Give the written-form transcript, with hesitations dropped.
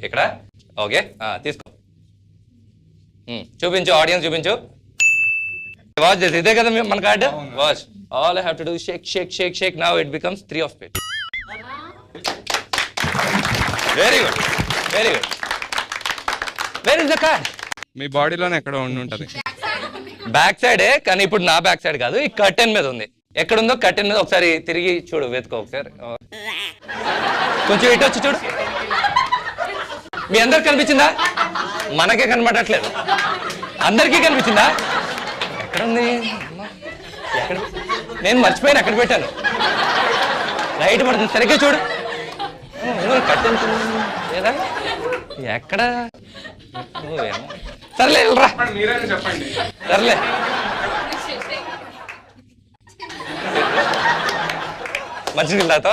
ఇక్కడ ఓకే తీసుకో చూపించు ఆడియన్స్ చూపించు వాచ్ చేసి ఇదే కదా మన card watch all I have to do shake shake shake shake now it becomes 3 of spades very good very good where is the card మీ బాడీలోనే ఎక్కడ ఉంటది బ్యాక్ సైడే కానీ ఇప్పుడు నా బ్యాక్ సైడ్ కాదు ఈ కర్టెన్ మీద ఉంది ఎక్కడుందో కర్టెన్ మీద ఒకసారి తిరిగి చూడు వెతుకో ఒకసారి కొంచెం ఇటు వచ్చి చూడు మీ అందరికి కనిపించిందా మనకే కనబడట్లేదు అందరికీ కనిపించిందా ఎక్కడుంది ఎక్కడ నేను మర్చిపోయాను ఎక్కడ పెట్టాను రైట్ పడుతుంది సరిగ్గా చూడు కర్టెన్ లేదా ఎక్కడ సర్లే రా సర్లే మంచిగా తాత